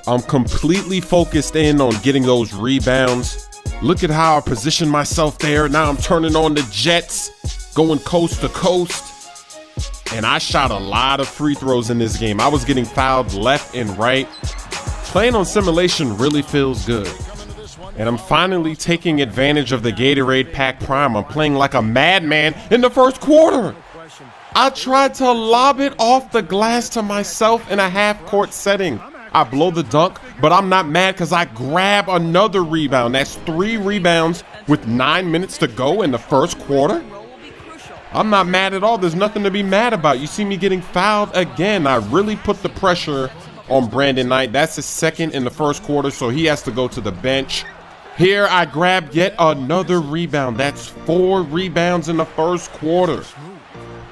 I'm completely focused in on getting those rebounds. Look at how I position myself there. Now I'm turning on the jets, going coast to coast. And I shot a lot of free throws in this game. I was getting fouled left and right. Playing on simulation really feels good. And I'm finally taking advantage of the Gatorade Pack Prime. I'm playing like a madman in the first quarter. I tried to lob it off the glass to myself in a half-court setting. I blow the dunk, but I'm not mad because I grab another rebound. That's 3 rebounds with 9 minutes to go in the first quarter. I'm not mad at all. There's nothing to be mad about. You see me getting fouled again. I really put the pressure on Brandon Knight. That's his second in the first quarter, so he has to go to the bench. Here I grabbed yet another rebound. That's 4 rebounds in the first quarter.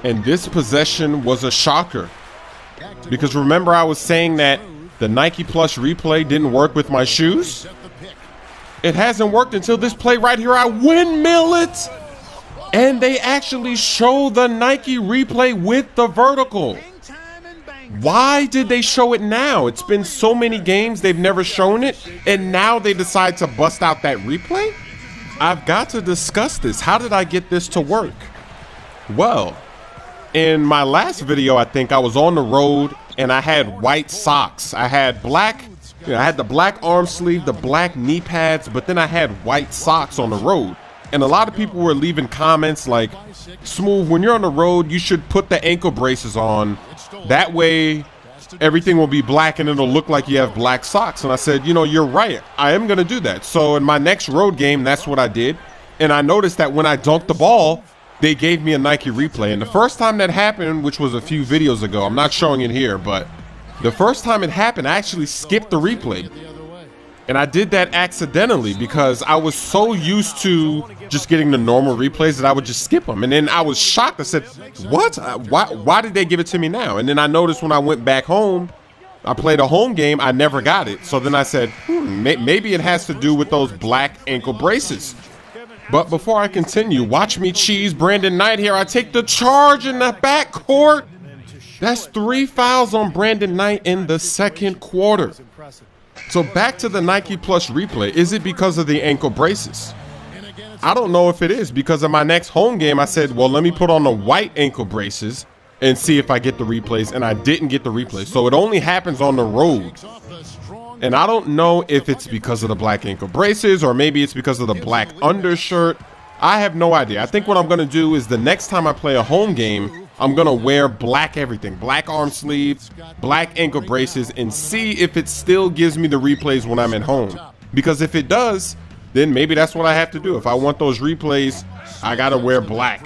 And this possession was a shocker. Because remember I was saying that the Nike Plus replay didn't work with my shoes? It hasn't worked until this play right here. I windmill it! And they actually show the Nike replay with the vertical. Why did they show it now? It's been so many games they've never shown it, and now they decide to bust out that replay? I've got to discuss this. How did I get this to work? Well, in my last video, I think I was on the road and I had white socks. I had black, I had the black arm sleeve, the black knee pads, but then I had white socks on the road. And a lot of people were leaving comments like, Smooth, when you're on the road, you should put the ankle braces on. That way, everything will be black and it'll look like you have black socks. And I said, you know, you're right. I am going to do that. So in my next road game, that's what I did. And I noticed that when I dunked the ball, they gave me a Nike replay. And the first time that happened, which was a few videos ago, I'm not showing it here, but the first time it happened, I actually skipped the replay. And I did that accidentally because I was so used to just getting the normal replays that I would just skip them. And then I was shocked. I said, what? Why did they give it to me now? And then I noticed when I went back home, I played a home game, I never got it. So then I said, maybe it has to do with those black ankle braces. But before I continue, watch me cheese Brandon Knight here. I take the charge in the backcourt. That's 3 fouls on Brandon Knight in the second quarter. So back to the Nike Plus replay. Is it because of the ankle braces? I don't know if it is, because in my next home game, I said, well, let me put on the white ankle braces and see if I get the replays, and I didn't get the replays. So it only happens on the road. And I don't know if it's because of the black ankle braces or maybe it's because of the black undershirt. I have no idea. I think what I'm going to do is the next time I play a home game, I'm going to wear black everything, black arm sleeves, black ankle braces, and see if it still gives me the replays when I'm at home. Because if it does, then maybe that's what I have to do. If I want those replays, I got to wear black.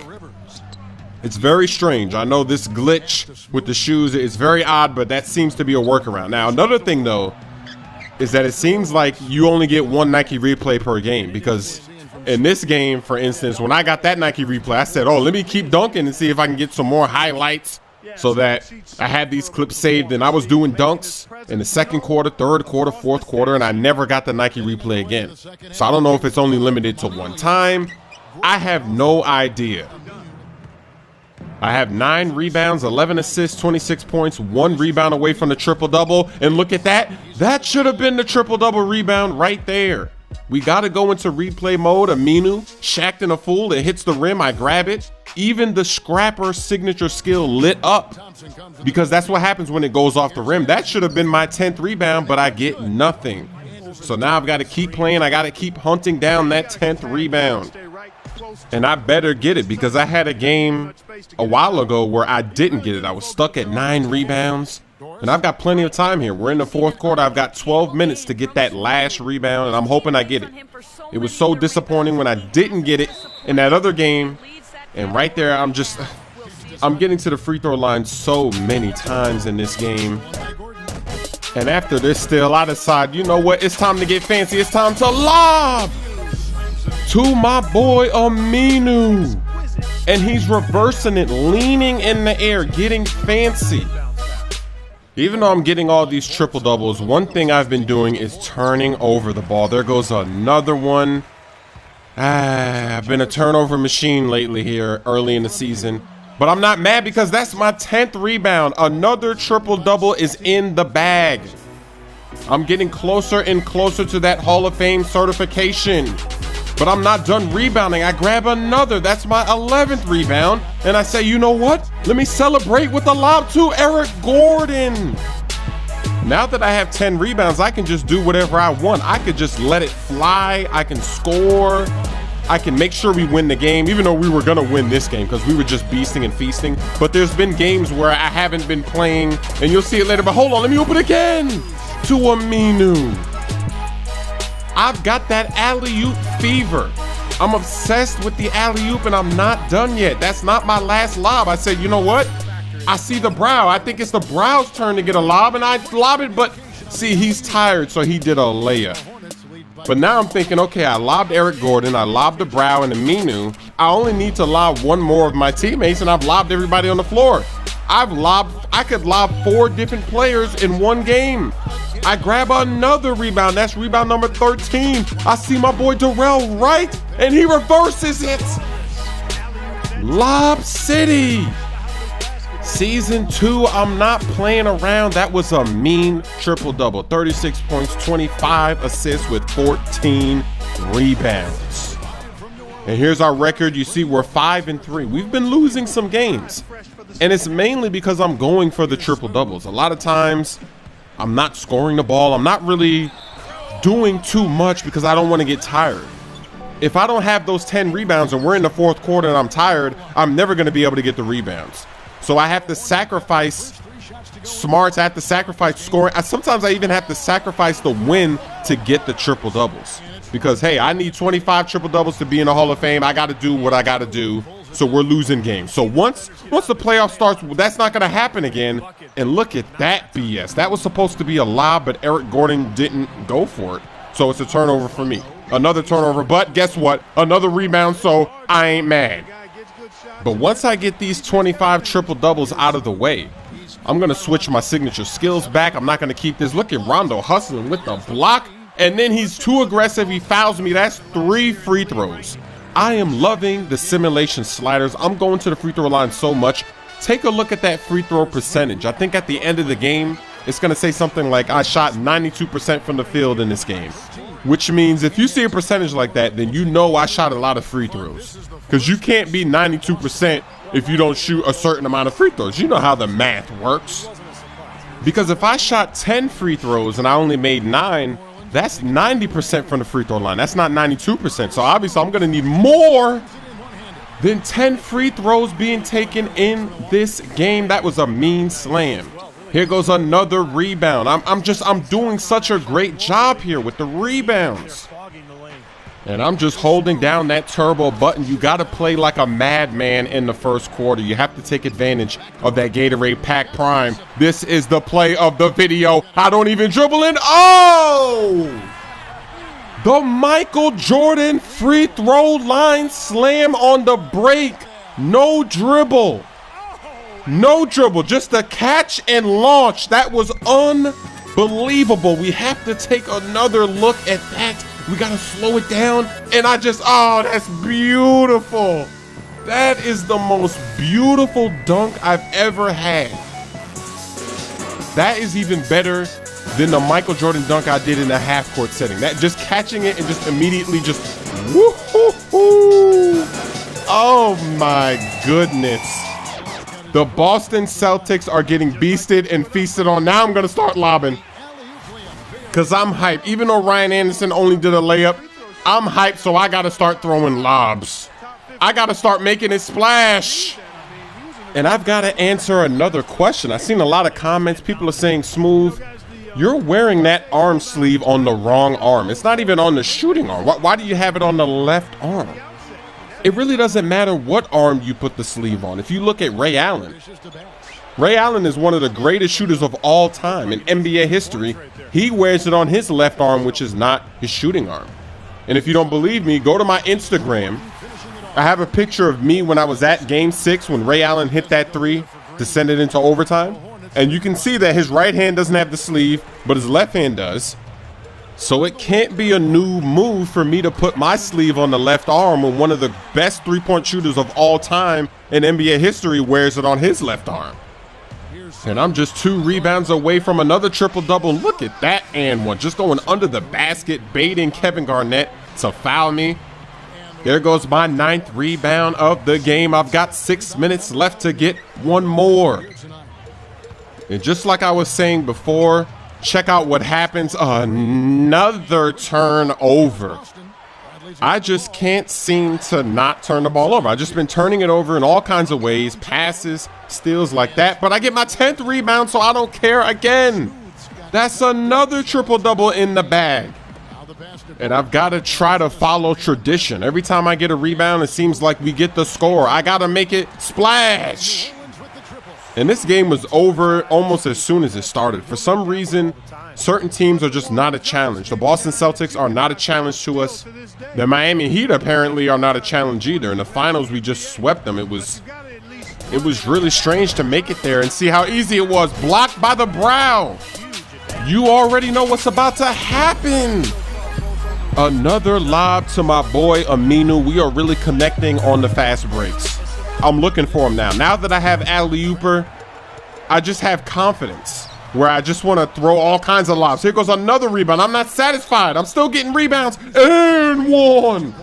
It's very strange. I know this glitch with the shoes is very odd, but that seems to be a workaround. Now, another thing, though, is that it seems like you only get 1 Nike replay per game, because in this game, for instance, when I got that Nike replay, I said, oh, let me keep dunking and see if I can get some more highlights so that I had these clips saved. And I was doing dunks in the second quarter, third quarter, fourth quarter, and I never got the Nike replay again. So I don't know if it's only limited to 1 time. I have no idea. I have 9 rebounds, 11 assists, 26 points, 1 rebound away from the triple-double. And look at that. That should have been the triple-double rebound right there. We got to go into replay mode. Aminu, shacked in a fool. It hits the rim. I grab it. Even the scrapper signature skill lit up because that's what happens when it goes off the rim. That should have been my 10th rebound, but I get nothing. So now I've got to keep playing. I got to keep hunting down that 10th rebound. And I better get it because I had a game a while ago where I didn't get it. I was stuck at 9 rebounds. And I've got plenty of time here. We're in the fourth quarter. I've got 12 minutes to get that last rebound, and I'm hoping I get it. It was so disappointing when I didn't get it in that other game. And right there, I'm getting to the free throw line so many times in this game. And after this still, I decide, you know what? It's time to get fancy. It's time to lob to my boy Aminu. And he's reversing it, leaning in the air, getting fancy. Even though I'm getting all these triple doubles, one thing I've been doing is turning over the ball. There goes another one. I've been a turnover machine lately here early in the season. But I'm not mad because that's my 10th rebound. Another triple double is in the bag. I'm getting closer and closer to that Hall of Fame certification. But I'm not done rebounding. I grab another. That's my 11th rebound. And I say, you know what? Let me celebrate with a lob to Eric Gordon. Now that I have 10 rebounds, I can just do whatever I want. I could just let it fly. I can score. I can make sure we win the game, even though we were gonna win this game because we were just beasting and feasting. But there's been games where I haven't been playing, and you'll see it later. But hold on, let me open again to Aminu. I've got that alley-oop fever. I'm obsessed with the alley-oop, and I'm not done yet. That's not my last lob. I said, you know what? I see the Brow. I think it's the Brow's turn to get a lob, and I lob it, but see, he's tired, so he did a layup. But now I'm thinking, okay, I lobbed Eric Gordon, I lobbed the Brow and Aminu. I only need to lob one more of my teammates, and I've lobbed everybody on the floor. I could lob 4 different players in one game. I grab another rebound. That's rebound number 13. I see my boy Darrell Wright, and he reverses it. Lob City. Season 2, I'm not playing around. That was a mean triple-double. 36 points, 25 assists with 14 rebounds. And here's our record. You see we're 5-3. We've been losing some games. And it's mainly because I'm going for the triple-doubles. A lot of times, I'm not scoring the ball. I'm not really doing too much because I don't want to get tired. If I don't have those 10 rebounds and we're in the 4th quarter and I'm tired, I'm never going to be able to get the rebounds. So I have to sacrifice smarts. I have to sacrifice scoring. Sometimes I even have to sacrifice the win to get the triple doubles. Because, hey, I need 25 triple doubles to be in the Hall of Fame. I got to do what I got to do. So we're losing games. So once the playoff starts, that's not going to happen again. And look at that BS. That was supposed to be a lob, but Eric Gordon didn't go for it. So it's a turnover for me. Another turnover, but guess what? Another rebound, so I ain't mad. But once I get these 25 triple doubles out of the way, I'm going to switch my signature skills back. I'm not going to keep this. Look at Rondo hustling with the block. And then he's too aggressive. He fouls me. That's 3 free throws. I am loving the simulation sliders. I'm going to the free throw line so much. Take a look at that free throw percentage. I think at the end of the game, it's going to say something like I shot 92% from the field in this game. Which means if you see a percentage like that, then you know I shot a lot of free throws. Because you can't be 92% if you don't shoot a certain amount of free throws. You know how the math works. Because if I shot 10 free throws and I only made 9, that's 90% from the free throw line. That's not 92%. So obviously I'm going to need more than 10 free throws being taken in this game. That was a mean slam. Here goes another rebound. I'm doing such a great job here with the rebounds. And I'm just holding down that turbo button. You got to play like a madman in the 1st quarter. You have to take advantage of that Gatorade Pack Prime. This is the play of the video. I don't even dribble in. Oh! The Michael Jordan free throw line slam on the break. No dribble. No dribble, just a catch and launch. That was unbelievable. We have to take another look at that. We got to slow it down. And oh, that's beautiful. That is the most beautiful dunk I've ever had. That is even better than the Michael Jordan dunk I did in the half-court setting. That just catching it and just immediately just woo-hoo-hoo. Oh, my goodness. The Boston Celtics are getting beasted and feasted on. Now I'm going to start lobbing because I'm hyped. Even though Ryan Anderson only did a layup, I'm hyped, so I got to start throwing lobs. I got to start making it splash. And I've got to answer another question. I've seen a lot of comments. People are saying, Smooth, you're wearing that arm sleeve on the wrong arm. It's not even on the shooting arm. Why do you have it on the left arm? It really doesn't matter what arm you put the sleeve on. If you look at Ray Allen is one of the greatest shooters of all time in NBA history. He wears it on his left arm, which is not his shooting arm. And if you don't believe me, go to my Instagram. I have a picture of me when I was at Game 6 when Ray Allen hit that 3 to send it into overtime. And you can see that his right hand doesn't have the sleeve, but his left hand does. So it can't be a new move for me to put my sleeve on the left arm when one of the best three-point shooters of all time in NBA history wears it on his left arm. And I'm just 2 rebounds away from another triple-double. Look at that and one. Just going under the basket, baiting Kevin Garnett to foul me. There goes my 9th rebound of the game. I've got 6 minutes left to get one more. And just like I was saying before, check out what happens. Another turnover. I just can't seem to not turn the ball over. I've just been turning it over in all kinds of ways, passes, steals like that. But I get my 10th rebound, so I don't care again. That's another triple-double in the bag. And I've got to try to follow tradition. Every time I get a rebound, it seems like we get the score. I got to make it splash. And this game was over almost as soon as it started. For some reason, certain teams are just not a challenge. The Boston Celtics are not a challenge to us. The Miami Heat apparently are not a challenge either. In the finals, we just swept them. It was really strange to make it there and see how easy it was. Blocked by the brow. You already know what's about to happen. Another lob to my boy Aminu. We are really connecting on the fast breaks. I'm looking for him now. Now that I have alley-ooper, I just have confidence where I just want to throw all kinds of lobs. Here goes another rebound. I'm not satisfied. I'm still getting rebounds. And one.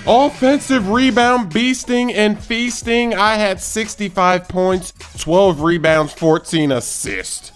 Offensive rebound, beasting and feasting. I had 65 points, 12 rebounds, 14 assists.